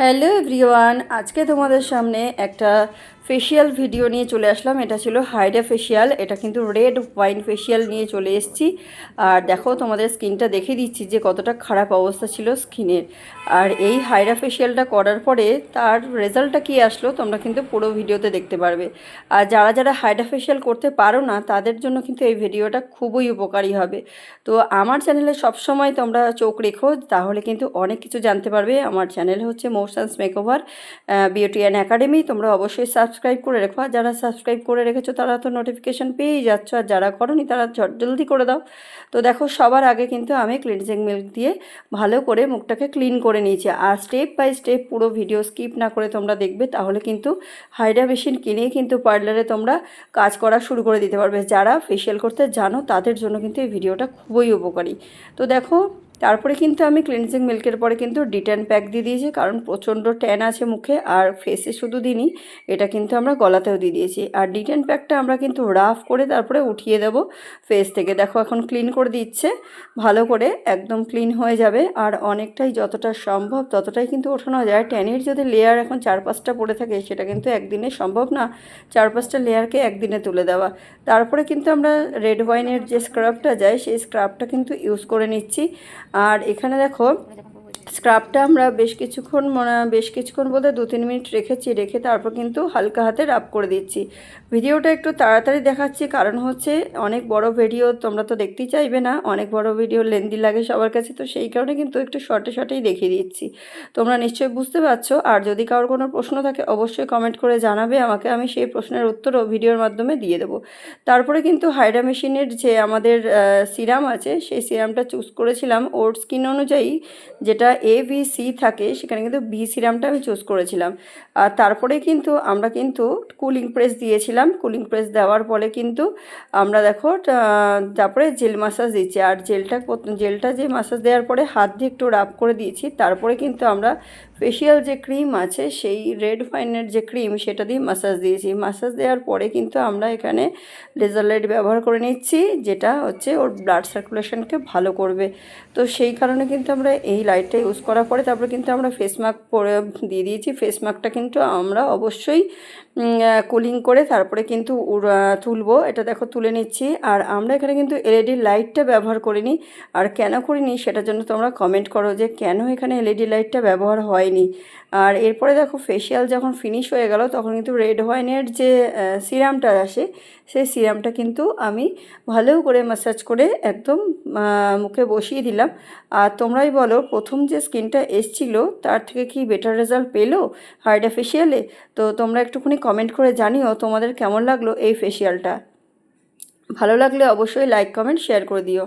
Hello everyone, আজকে তোমাদের সামনে একটা ফেশিয়াল ভিডিও নিয়ে চলে আসলাম। এটা ছিল হাইড্রা ফেশিয়াল। এটা কিন্তু রেড ওয়াইন ফেশিয়াল নিয়ে চলে এসেছি। আর দেখো, তোমাদের স্কিনটা দেখিয়ে দিচ্ছি যে কতটা খারাপ অবস্থা ছিল স্কিনের। আর এই হাইড্রা ফেশিয়ালটা করার পরে তার রেজাল্টটা কী আসলো তোমরা কিন্তু পুরো ভিডিওতে দেখতে পারবে। আর যারা যারা হাইড্রা ফেশিয়াল করতে পারো না তাদের জন্য কিন্তু এই ভিডিওটা খুবই উপকারী হবে। তো আমার চ্যানেলে সবসময় তোমরা চোখ রেখো, তাহলে কিন্তু অনেক কিছু জানতে পারবে। আমার চ্যানেল হচ্ছে motions makeover beauty and academy. তোমরা অবশ্যই সাবস্ক্রাইব করে রেখো। আর যারা সাবস্ক্রাইব করে রেখেছো তারা তো নোটিফিকেশান পেয়েই যাচ্ছ, আর যারা করোনি তারা জলদি করে দাও। তো দেখো, সবার আগে কিন্তু আমি ক্লিনজিং মিল্ক দিয়ে ভালো করে মুখটাকে ক্লিন করে নিয়েছি। আর স্টেপ বাই স্টেপ পুরো ভিডিও স্কিপ না করে তোমরা দেখবে, তাহলে কিন্তু হাইড্রা মেশিন কিনেই কিন্তু পার্লারে তোমরা কাজ করা শুরু করে দিতে পারবে। যারা ফেশিয়াল করতে জানো তাদের জন্য কিন্তু এই ভিডিওটা খুবই উপকারী। তো দেখো, তারপরে কিন্তু আমি ক্লিনজিং মিল্কের পরে কিন্তু ডিট্যান প্যাক দিয়ে দিয়েছি, কারণ প্রচণ্ড ট্যান আছে মুখে। আর ফেসে শুধু দিইনি, এটা কিন্তু আমরা গলাতেও দিয়ে দিয়েছি। আর ডিট্যান প্যাকটা আমরা কিন্তু রাফ করে তারপরে উঠিয়ে দেব ফেস থেকে। দেখো, এখন ক্লিন করে দিচ্ছে ভালো করে, একদম ক্লিন হয়ে যাবে। আর অনেকটাই, যতটা সম্ভব ততটাই কিন্তু ওঠানো যায়। ট্যানের যদি লেয়ার এখন 4-5টা পড়ে থাকে, সেটা কিন্তু একদিনে সম্ভব না 4-5টা লেয়ারকে একদিনে তুলে দেওয়া। তারপরে কিন্তু আমরা রেড ওয়াইনের যে স্ক্রাবটা যায়, সেই স্ক্রাবটা কিন্তু ইউজ করে নিচ্ছি। আর এখানে দেখো, স্ক্রাবটা আমরা বেশ কিছুক্ষণ বলতে 2-3 মিনিট রেখে তারপর কিন্তু হালকা হাতে রাব করে দিচ্ছি। ভিডিওটা একটু তাড়াতাড়ি দেখাচ্ছি, কারণ হচ্ছে অনেক বড় ভিডিও তোমরা তো দেখতেই চাইবে না, অনেক বড় ভিডিও লেন্দি লাগে সবার কাছে। তো সেই কারণে কিন্তু একটু শর্টেই দেখিয়ে দিচ্ছি। তোমরা নিশ্চয়ই বুঝতে পারছো। আর যদি কারোর কোনো প্রশ্ন থাকে অবশ্যই কমেন্ট করে জানাবে আমাকে, আমি সেই প্রশ্নের উত্তরও ভিডিওর মাধ্যমে দিয়ে দেবো। তারপরে কিন্তু হাইড্রা মেশিনের যে আমাদের সিরাম আছে, সেই সিরামটা চুজ করেছিলাম ওর স্কিন অনুযায়ী। যেটা ABC থাকে, সেখানে কিন্তু বি সিরামটা আমি চুজ করেছিলাম। আর তারপরে কিন্তু আমরা কিন্তু কুলিং প্রেস দিয়েছিলাম। কুলিং প্রেস দেওয়ার পরে কিন্তু আমরা দেখো তারপরে জেল মাসাজ দিচ্ছি। আর জেলটা যে মাসাজ দেওয়ার পরে হাত দিয়ে একটু রাব করে দিয়েছি। তারপরে কিন্তু আমরা ফেশিয়াল যে ক্রিম আছে, সেই রেড ফাইনের যে ক্রিম, সেটা দিয়ে মাসাজ দিয়েছি। মাসাজ দেওয়ার পরে কিন্তু আমরা এখানে লেজার লাইট ব্যবহার করে নিচ্ছি, যেটা হচ্ছে ওর ব্লাড সার্কুলেশনকে ভালো করবে। তো সেই কারণে কিন্তু আমরা এই লাইটটা ইউজ করার পরে তারপরে কিন্তু আমরা ফেস মাস্ক পরে দিয়ে দিয়েছি। ফেস মাস্কটা কিন্তু আমরা অবশ্যই কুলিং করে তারপরে কিন্তু তুলবো। এটা দেখো তুলে নিচ্ছি। আর আমরা এখানে কিন্তু LED লাইটটা ব্যবহার করিনি। আর কেন করিনি সেটার জন্য তোমরা কমেন্ট করো যে কেন এখানে LED লাইটটা ব্যবহার হয়নি। আর এরপরে দেখো, ফেশিয়াল যখন ফিনিশ হয়ে গেল তখন কিন্তু রেড ওয়াইনের যে সিরামটা আসে, সেই সিরামটা কিন্তু আমি ভালো করে ম্যাসাজ করে একদম মুখে বসিয়ে দিলাম। আর তোমরাই বলো, প্রথম যে স্কিনটা এসছিল তার থেকে কি বেটার রেজাল্ট পেলো হাইড্রা ফেশিয়ালে? তো তোমরা একটুখানি কমেন্ট করে জানিও তোমাদের কেমন লাগলো এই ফেশিয়ালটা। ভালো লাগলে অবশ্যই লাইক, কমেন্ট, শেয়ার করে দিও।